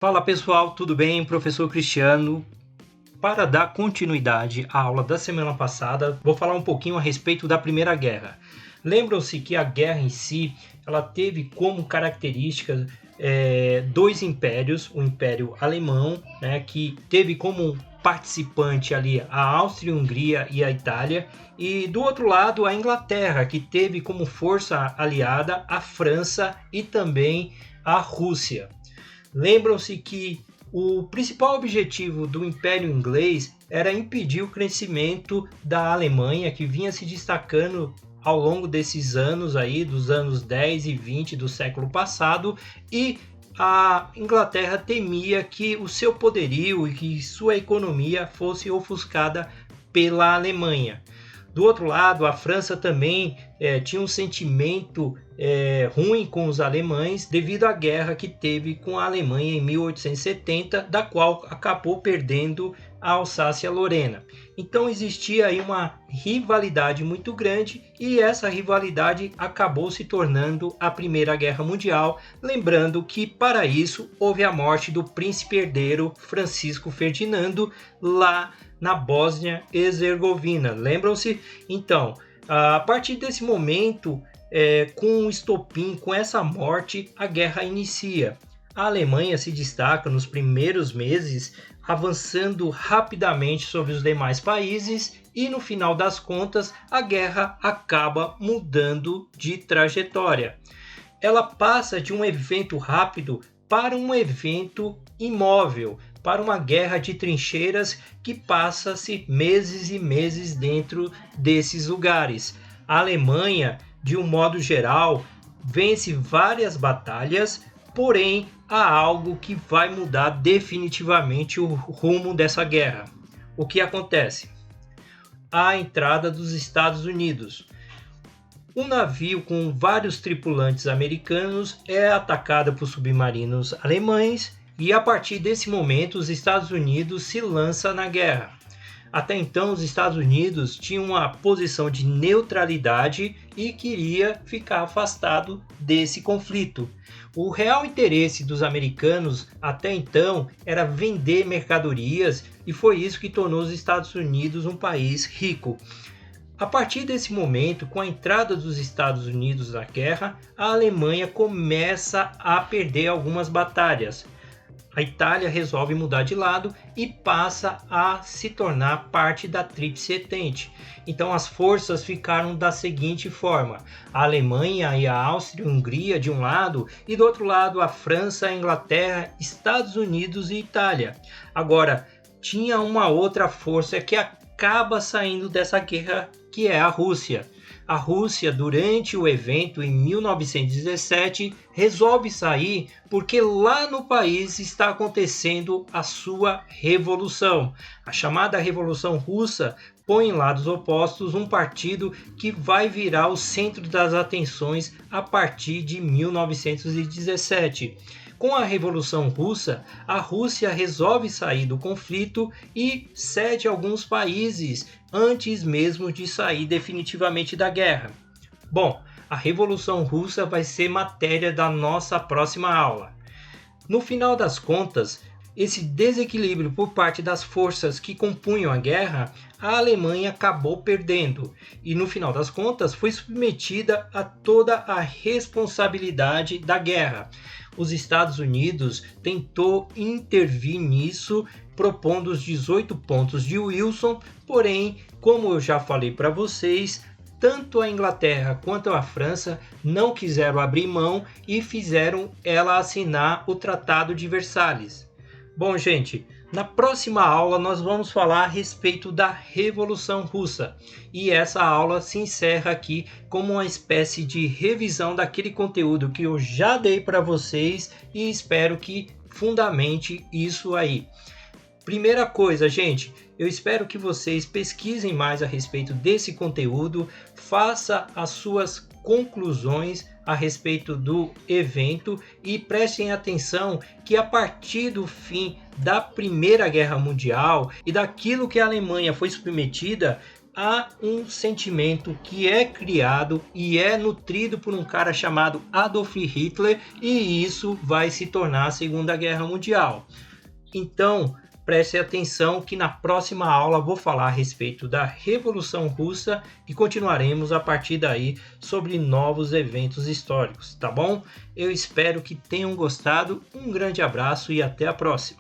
Fala pessoal, tudo bem? Professor Cristiano. Para dar continuidade à aula da semana passada, vou falar um pouquinho a respeito da Primeira Guerra. Lembram-se que a guerra em si, ela teve como características dois impérios, o Império Alemão, né, que teve como participante ali a Áustria-Hungria e a Itália, e do outro lado a Inglaterra, que teve como força aliada a França e também a Rússia. Lembram-se que o principal objetivo do Império Inglês era impedir o crescimento da Alemanha, que vinha se destacando ao longo desses anos aí, dos anos 10 e 20 do século passado, e a Inglaterra temia que o seu poderio e que sua economia fosse ofuscada pela Alemanha. Do outro lado, a França também tinha um sentimento ruim com os alemães devido à guerra que teve com a Alemanha em 1870, da qual acabou perdendo a Alsácia-Lorena. Então existia aí uma rivalidade muito grande e essa rivalidade acabou se tornando a Primeira Guerra Mundial, lembrando que para isso houve a morte do príncipe herdeiro Francisco Ferdinando lá na Bósnia-Herzegovina. Lembram-se? Então, a partir desse momento, com o estopim, com essa morte, a guerra inicia. A Alemanha se destaca nos primeiros meses, avançando rapidamente sobre os demais países e no final das contas, a guerra acaba mudando de trajetória. Ela passa de um evento rápido para um evento imóvel, para uma guerra de trincheiras que passa-se meses e meses dentro desses lugares. A Alemanha, de um modo geral, vence várias batalhas, porém há algo que vai mudar definitivamente o rumo dessa guerra. O que acontece? A entrada dos Estados Unidos. Um navio com vários tripulantes americanos é atacado por submarinos alemães e a partir desse momento os Estados Unidos se lançam na guerra. Até então os Estados Unidos tinham uma posição de neutralidade e queria ficar afastado desse conflito. O real interesse dos americanos até então era vender mercadorias e foi isso que tornou os Estados Unidos um país rico. A partir desse momento, com a entrada dos Estados Unidos na guerra, a Alemanha começa a perder algumas batalhas. A Itália resolve mudar de lado e passa a se tornar parte da Tríplice Entente. Então as forças ficaram da seguinte forma: a Alemanha e a Áustria-Hungria de um lado e do outro lado a França, a Inglaterra, Estados Unidos e Itália. Agora, tinha uma outra força que acaba saindo dessa guerra, que é a Rússia. A Rússia, durante o evento em 1917, resolve sair porque lá no país está acontecendo a sua revolução. A chamada Revolução Russa põe em lados opostos um partido que vai virar o centro das atenções a partir de 1917. Com a Revolução Russa, a Rússia resolve sair do conflito e cede alguns países antes mesmo de sair definitivamente da guerra. Bom, a Revolução Russa vai ser matéria da nossa próxima aula. No final das contas, esse desequilíbrio por parte das forças que compunham a guerra, a Alemanha acabou perdendo e no final das contas foi submetida a toda a responsabilidade da guerra. Os Estados Unidos tentou intervir nisso, propondo os 18 pontos de Wilson, porém, como eu já falei para vocês, tanto a Inglaterra quanto a França não quiseram abrir mão e fizeram ela assinar o Tratado de Versalhes. Bom, gente, na próxima aula nós vamos falar a respeito da Revolução Russa e essa aula se encerra aqui como uma espécie de revisão daquele conteúdo que eu já dei para vocês e espero que fundamente isso aí. Primeira coisa, gente, eu espero que vocês pesquisem mais a respeito desse conteúdo, faça as suas conclusões a respeito do evento e prestem atenção que a partir do fim da Primeira Guerra Mundial e daquilo que a Alemanha foi submetida, há um sentimento que é criado e é nutrido por um cara chamado Adolf Hitler, e isso vai se tornar a Segunda Guerra Mundial. Então, preste atenção que na próxima aula vou falar a respeito da Revolução Russa e continuaremos a partir daí sobre novos eventos históricos, tá bom? Eu espero que tenham gostado, um grande abraço e até a próxima!